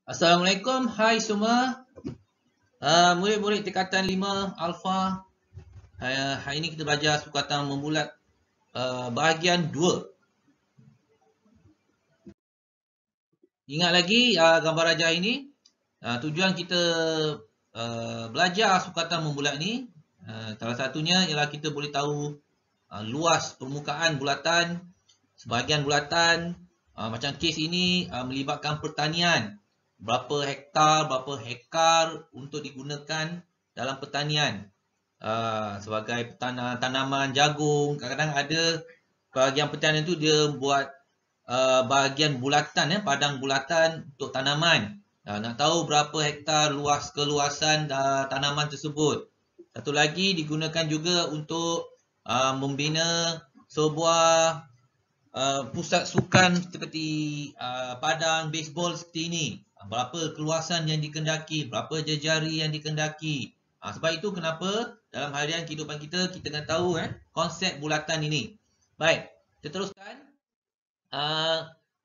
Assalamualaikum, hai semua. Murid-murid tingkatan 5 Alpha. Hari ini kita belajar sukatan membulat bahagian 2. Ingat lagi gambar rajah ini, tujuan kita belajar sukatan membulat ni, salah satunya ialah kita boleh tahu luas permukaan bulatan, sebahagian bulatan, macam kes ini melibatkan pertanian. Berapa hektar untuk digunakan dalam pertanian. Sebagai tanaman jagung, kadang-kadang ada bahagian pertanian tu dia buat bahagian bulatan, padang bulatan untuk tanaman. Nak tahu berapa hektar keluasan tanaman tersebut. Satu lagi digunakan juga untuk membina sebuah pusat sukan seperti padang baseball seperti ini. Berapa keluasan yang dikendaki, berapa jejari yang dikendaki. Sebab itu kenapa dalam harian kehidupan kita kena tahu konsep bulatan ini. Baik, kita teruskan.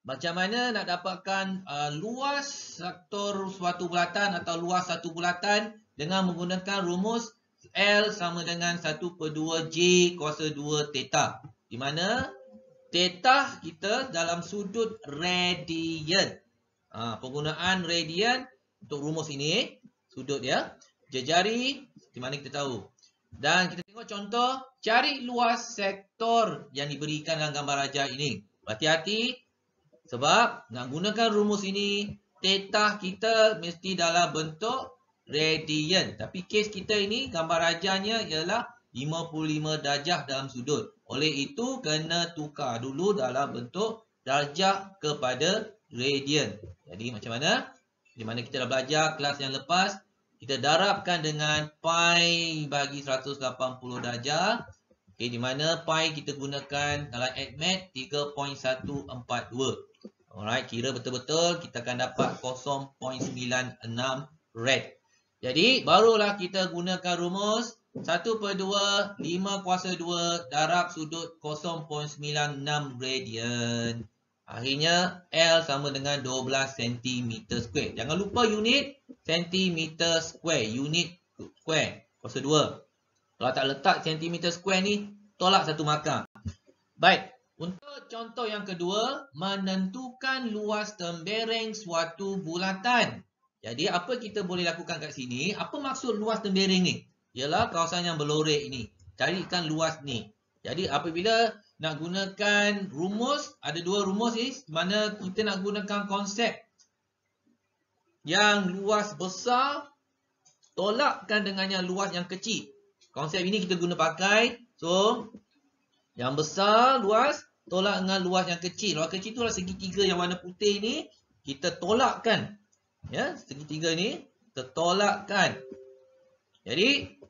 Macam mana nak dapatkan luas sektor suatu bulatan atau luas satu bulatan dengan menggunakan rumus L sama dengan 1/2 J kuasa 2 theta. Di mana theta kita dalam sudut radian. Penggunaan radian untuk rumus ini, sudut dia, jejari, di mana kita tahu. Dan kita tengok contoh, cari luas sektor yang diberikan dalam gambar rajah ini. Berhati-hati, sebab nak gunakan rumus ini, theta kita mesti dalam bentuk radian. Tapi kes kita ini, gambar rajahnya ialah 55 darjah dalam sudut. Oleh itu, kena tukar dulu dalam bentuk darjah kepada radian. Jadi macam mana? Di mana kita dah belajar kelas yang lepas, kita darabkan dengan pi bagi 180 darjah. Okay, di mana pi kita gunakan dalam AddMath 3.142. Alright, kira betul-betul kita akan dapat 0.96 rad. Jadi barulah kita gunakan rumus 1/2 5 kuasa 2 darab sudut 0.96 radian. Akhirnya L sama dengan 12 cm². Jangan lupa unit cm², unit square kuasa 2. Kalau tak letak cm² ni, tolak satu markah. Baik, untuk contoh yang kedua, menentukan luas tembereng suatu bulatan. Jadi apa kita boleh lakukan kat sini? Apa maksud luas tembereng ni? Ialah kawasan yang berlorek ini. Carikan luas ni. Jadi apabila nak gunakan rumus, ada dua rumus ni, mana kita nak gunakan konsep yang luas besar, tolakkan dengan yang luas yang kecil. Konsep ini kita guna pakai. So, yang besar, luas, tolak dengan luas yang kecil. Luas kecil tu adalah segitiga yang warna putih ni, kita tolakkan. Ya, segitiga ni, kita tolakkan. Jadi,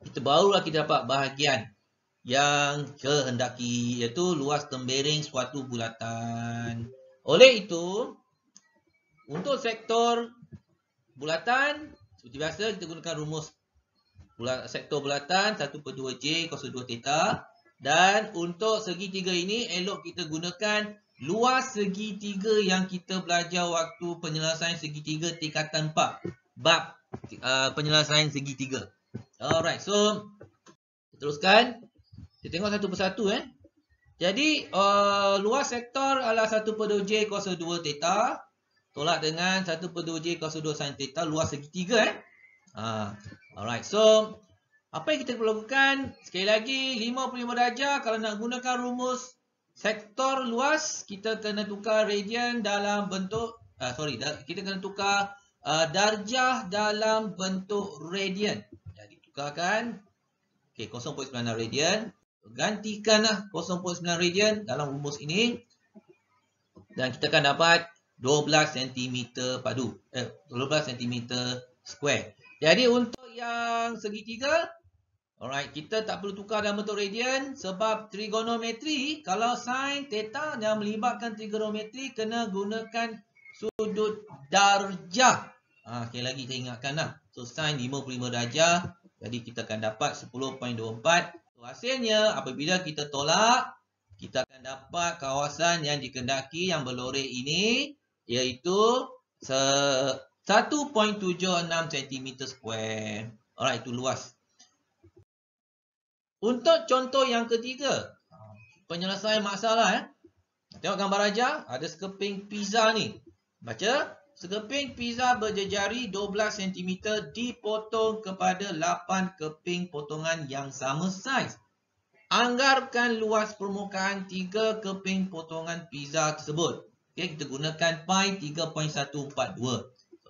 kita barulah kita dapat bahagian yang kehendaki, iaitu luas tembereng suatu bulatan. Oleh itu, untuk sektor bulatan, seperti biasa kita gunakan rumus sektor bulatan 1/2 J kuasa 2 theta. Dan untuk segitiga ini, elok kita gunakan luas segitiga yang kita belajar waktu penyelesaian segitiga tingkatan 4. Bab penyelesaian segitiga. Alright, so teruskan. Kita tengok satu persatu. Jadi, luas sektor adalah 1/2 J kuasa 2 theta. Tolak dengan 1/2 J kuasa 2 sin theta, luas segitiga. Alright, so apa yang kita perlu lakukan? Sekali lagi, 55 darjah. Kalau nak gunakan rumus sektor luas, kita kena tukar radian dalam bentuk, kita kena tukar darjah dalam bentuk radian. Jadi tukarkan, okay, 0.96 radian. Gantikanlah 0.9 radian dalam rumus ini. Dan kita akan dapat 12 cm padu. 12 cm square. Jadi untuk yang segitiga, alright, kita tak perlu tukar dalam bentuk radian sebab trigonometri, kalau sin theta yang melibatkan trigonometri kena gunakan sudut darjah. Sekali lagi saya ingatkanlah. So sin 55 darjah, jadi kita akan dapat 10.24. So, hasilnya apabila kita tolak, kita akan dapat kawasan yang dikendaki yang berlorek ini, iaitu 1.76 cm square. Alright, itu luas. Untuk contoh yang ketiga, penyelesaian masalah. Tengok gambar aja, ada sekeping pizza ni. Baca, sekeping pizza berjejari 12 cm dipotong kepada 8 keping potongan yang sama saiz. Anggarkan luas permukaan 3 keping potongan pizza tersebut. Okay, kita gunakan pi 3.142.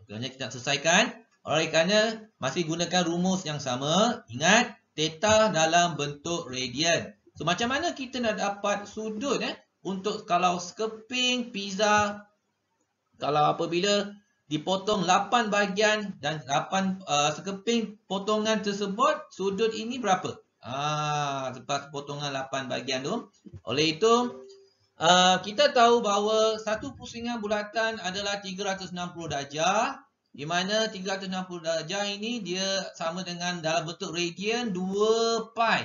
Sebenarnya kita nak selesaikan. Oleh kerana masih gunakan rumus yang sama. Ingat, theta dalam bentuk radian. So, macam mana kita nak dapat sudut untuk kalau sekeping pizza, kalau apabila dipotong 8 bahagian dan 8 sekeping potongan tersebut, sudut ini berapa? Lepas potongan 8 bahagian tu. Oleh itu, kita tahu bahawa satu pusingan bulatan adalah 360 darjah. Di mana 360 darjah ini dia sama dengan dalam bentuk radian 2 pi.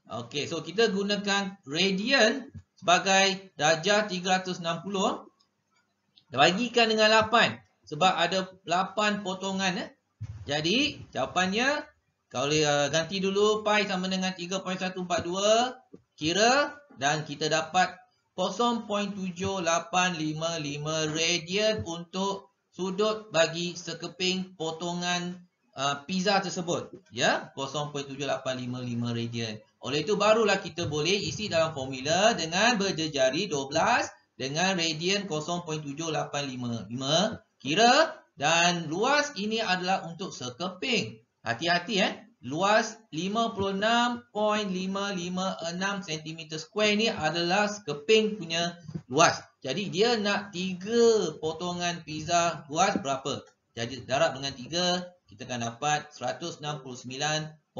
Okey, so kita gunakan radian sebagai darjah 360. Bagikan dengan 8. Sebab ada 8 potongan. Jadi, jawapannya, kalau ganti dulu pi sama dengan 3.142. Kira dan kita dapat 0.7855 radian untuk sudut bagi sekeping potongan pizza tersebut. Ya, 0.7855 radian. Oleh itu barulah kita boleh isi dalam formula dengan berjejari 12 dengan radian 0.7855. Kira dan luas ini adalah untuk sekeping. Hati-hati luas 56.556 cm square ni adalah sekeping punya luas. Jadi dia nak 3 potongan pizza luas berapa? Jadi darab dengan 3, kita akan dapat 169.668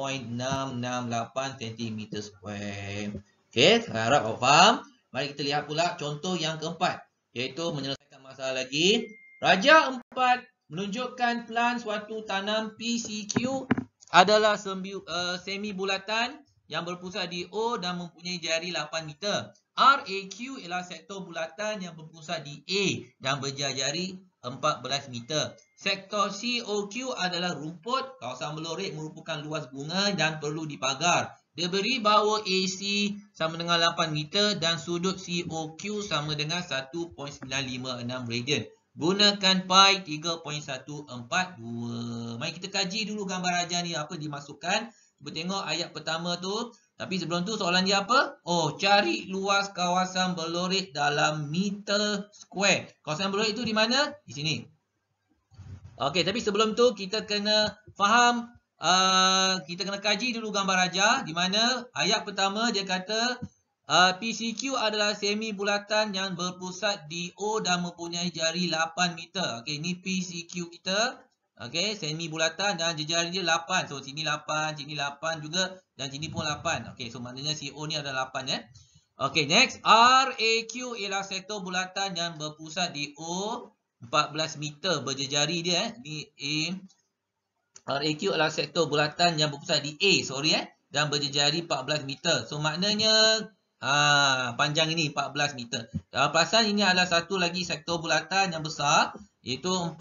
cm square. Okey, harap awak faham. Mari kita lihat pula contoh yang keempat, iaitu menyelesaikan masalah lagi. Raja 4 menunjukkan plan suatu tanam PCQ adalah semi bulatan yang berpusat di O dan mempunyai jari 8 meter. RAQ ialah sektor bulatan yang berpusat di A dan berjari 14 meter. Sektor COQ adalah rumput. Kawasan melorik merupakan luas bunga dan perlu dipagar. Dia beri bahawa AC sama dengan 8 meter dan sudut COQ sama dengan 1.956 radian. Gunakan pi 3.142. Mari kita kaji dulu gambar raja ni apa dimasukkan. Cuba tengok ayat pertama tu. Tapi sebelum tu soalan dia apa? Oh, cari luas kawasan berlorik dalam meter square. Kawasan berlorik itu di mana? Di sini. Okey, tapi sebelum tu kita kena faham, kita kena kaji dulu gambar raja. Di mana ayat pertama dia kata PCQ adalah semi bulatan yang berpusat di O dan mempunyai jari 8 meter. Okey, ini PCQ kita. Okey, semi bulatan dan jari dia 8. So, sini 8, sini 8 juga dan sini pun 8. Okey, so maknanya CO ni adalah 8 Okey, next. RAQ ialah sektor bulatan yang berpusat di O 14 meter berjejari dia Ni A. RAQ adalah sektor bulatan yang berpusat di A, dan berjejari 14 meter. So, maknanya panjang ini 14 meter. Dalam perasan ini adalah satu lagi sektor bulatan yang besar, iaitu 14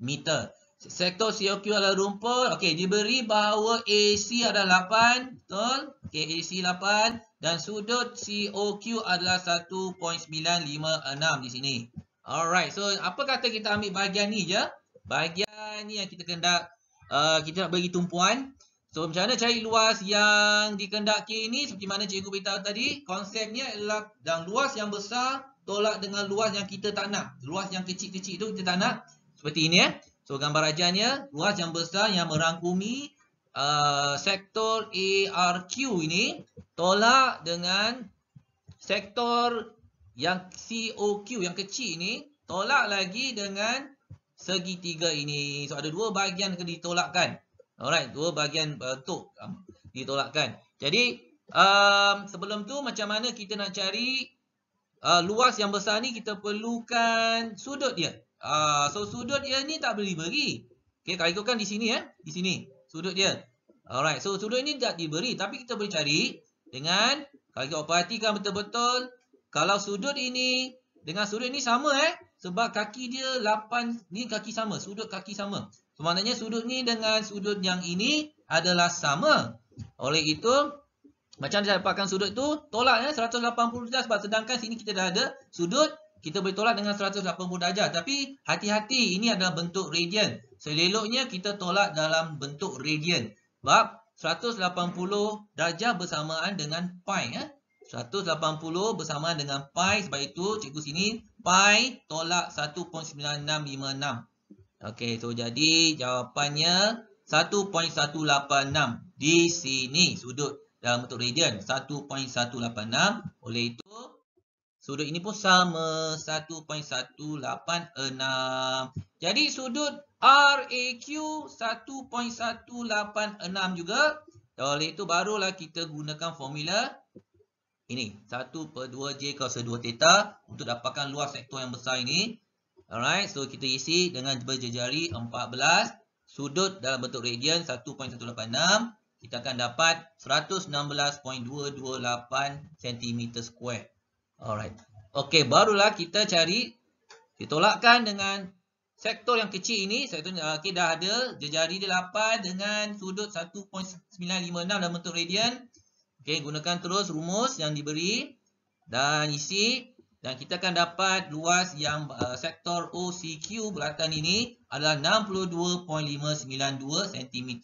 meter. Sektor COQ adalah rumput. Okey, diberi bahawa AC adalah 8. Betul? Okey, AC 8. Dan sudut COQ adalah 1.956 di sini. Alright, so apa kata kita ambil bahagian ni je? Bahagian ni yang kita nak bagi tumpuan. So, macam mana cari luas yang dikendaki ini? Seperti mana cikgu beritahu tadi, konsepnya adalah dan luas yang besar tolak dengan luas yang kita tak nak. Luas yang kecil-kecil itu kita tak nak. Seperti ini So, gambar rajanya, luas yang besar yang merangkumi sektor ARQ ini tolak dengan sektor yang COQ yang kecil ini tolak lagi dengan segitiga ini. So, ada dua bahagian yang ditolakkan. Alright, dua bahagian bentuk ditolakkan. Jadi, sebelum tu macam mana kita nak cari luas yang besar ni, kita perlukan sudut dia. So, sudut dia ni tak boleh diberi. Okay, kalau ikutkan di sini di sini sudut dia. Alright, so sudut ini tak diberi, tapi kita boleh cari dengan, kalau kita perhatikan betul-betul, kalau sudut ini dengan sudut ini sama Sebab kaki dia 8, ni kaki sama, sudut kaki sama. So, maknanya sudut ni dengan sudut yang ini adalah sama. Oleh itu, macam dia dapatkan sudut tu, tolak 180 darjah sebab sedangkan sini kita dah ada sudut, kita boleh tolak dengan 180 darjah. Tapi hati-hati, ini adalah bentuk radian. Seleloknya kita tolak dalam bentuk radian. Sebab 180 darjah bersamaan dengan pi. 180 bersamaan dengan pi. Sebab itu cikgu sini pi tolak 1.9656. Okey, so jadi jawapannya 1.186 di sini sudut dalam bentuk radian 1.186. Oleh itu sudut ini pun sama 1.186. Jadi sudut RAQ 1.186 juga. Oleh itu barulah kita gunakan formula ini 1/2J cos 2 theta untuk dapatkan luas sektor yang besar ini. Alright, so kita isi dengan berjejari 14. Sudut dalam bentuk radian 1.186. Kita akan dapat 116.228 cm². Alright. Okey, barulah kita cari ditolakkan dengan sektor yang kecil ini. Sektor okay, dah ada jejari dia 8 dengan sudut 1.956 dalam bentuk radian. Okey, gunakan terus rumus yang diberi dan isi dan kita akan dapat luas yang sektor OCQ bulatan ini adalah 62.592 cm².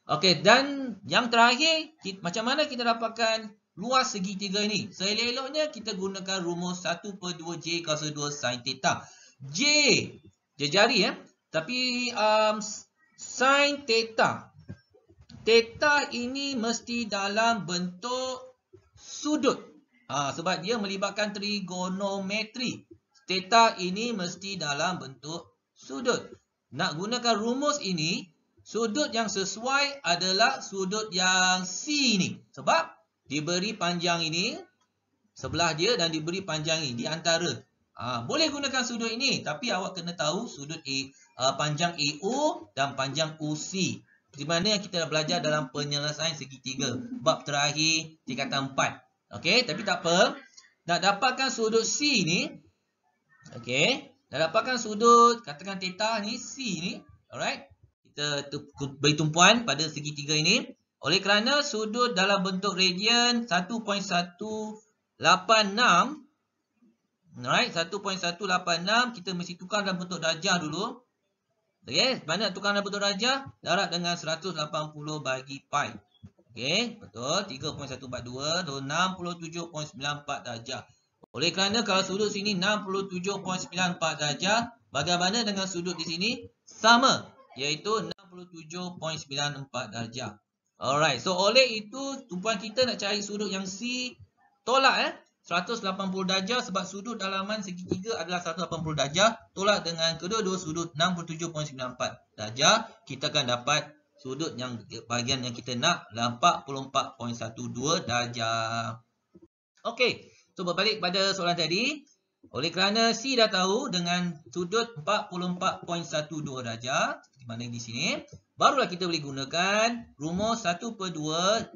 Okey, dan yang terakhir macam mana kita dapatkan luas segitiga ini? Seleloknya kita gunakan rumus 1/2J cos 2 sin theta. J jejari tapi sin theta. Theta ini mesti dalam bentuk sudut. Sebab dia melibatkan trigonometri. Theta ini mesti dalam bentuk sudut. Nak gunakan rumus ini, sudut yang sesuai adalah sudut yang C ini. Sebab diberi panjang ini sebelah dia dan diberi panjang ini di antara. Boleh gunakan sudut ini, tapi awak kena tahu sudut panjang AO dan panjang OC. Di mana yang kita dah belajar dalam penyelesaian segitiga. Bab terakhir tingkatan 4. Okey, tapi tak apa. Nak dapatkan sudut C ni. Okey, nak dapatkan sudut, katakan theta ni, C ni. Alright. Kita beri tumpuan pada segitiga ini. Oleh kerana sudut dalam bentuk radian 1.186. Alright, 1.186 kita mesti tukar dalam bentuk darjah dulu. Okey, mana tukar dalam bentuk darjah? Darab dengan 180 bagi pi. Okey, betul. 3.142 atau 67.94 darjah. Oleh kerana kalau sudut sini 67.94 darjah, bagaimana dengan sudut di sini? Sama, iaitu 67.94 darjah. Alright, so oleh itu tumpuan kita nak cari sudut yang C, tolak 180 darjah sebab sudut dalaman segitiga adalah 180 darjah. Tolak dengan kedua-dua sudut 67.94 darjah. Kita akan dapat sudut yang bahagian yang kita nak 44.12 darjah. Okey, so berbalik pada soalan tadi. Oleh kerana C dah tahu dengan sudut 44.12 darjah, di mana di sini, barulah kita boleh gunakan rumus 1/2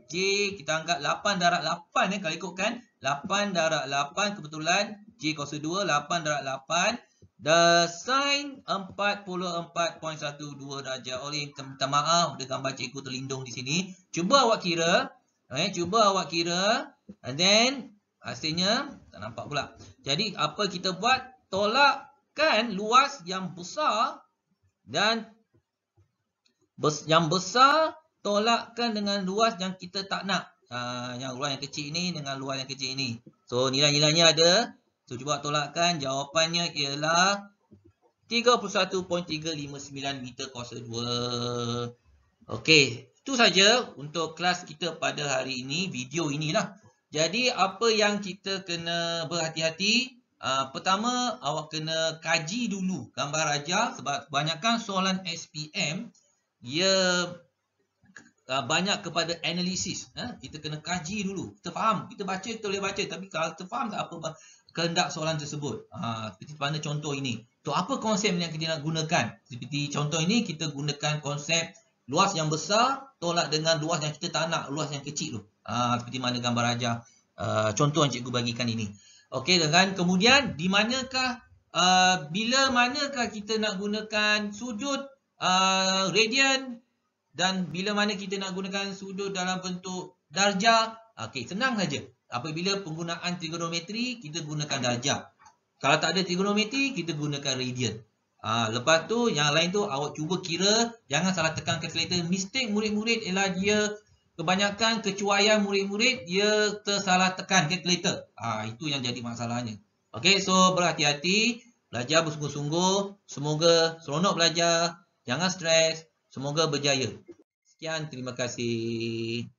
J, kita anggap 8 darab 8 kalau ikutkan 8 darab 8 kebetulan J cos 2 8 darab 8 the sin 44.12 darjah. Oleh minta maaf ada gambar cikgu terlindung di sini. Cuba awak kira, cuba awak kira and then hasilnya tak nampak pula. Jadi apa kita buat? Tolakkan luas yang besar dan yang besar tolakkan dengan luas yang kita tak nak. Yang luas yang kecil ini dengan luas yang kecil ini. So nilai-nilainya ada. So cuba tolakkan. Jawapannya ialah 31.359 meter kuasa 2. Okey, itu saja untuk kelas kita pada hari ini, video inilah. Jadi apa yang kita kena berhati-hati? Pertama, awak kena kaji dulu gambar rajah sebab kebanyakan soalan SPM dia banyak kepada analisis. Kita kena kaji dulu. Kita faham, kita baca, kita boleh baca. Tapi kalau kita faham tak apa kehendak soalan tersebut. Seperti mana contoh ini. So, apa konsep yang kita nak gunakan? Seperti contoh ini, kita gunakan konsep luas yang besar tolak dengan luas yang kita tak nak, luas yang kecil tu. Seperti mana gambar rajah. Contoh yang cikgu bagikan ini. Okey, dengan kemudian di manakah bila manakah kita nak gunakan sudut radian dan bila mana kita nak gunakan sudut dalam bentuk darjah. Okey, senang saja. Apabila penggunaan trigonometri, kita gunakan darjah. Kalau tak ada trigonometri, kita gunakan radian. Lepas tu, yang lain tu awak cuba kira, jangan salah tekan kalkulator. Mistake murid-murid ialah dia kebanyakan kecuaian murid-murid, dia tersalah tekan kalkulator. Itu yang jadi masalahnya. Okey, so berhati-hati, belajar bersungguh-sungguh. Semoga seronok belajar, jangan stres, semoga berjaya. Sekian, terima kasih.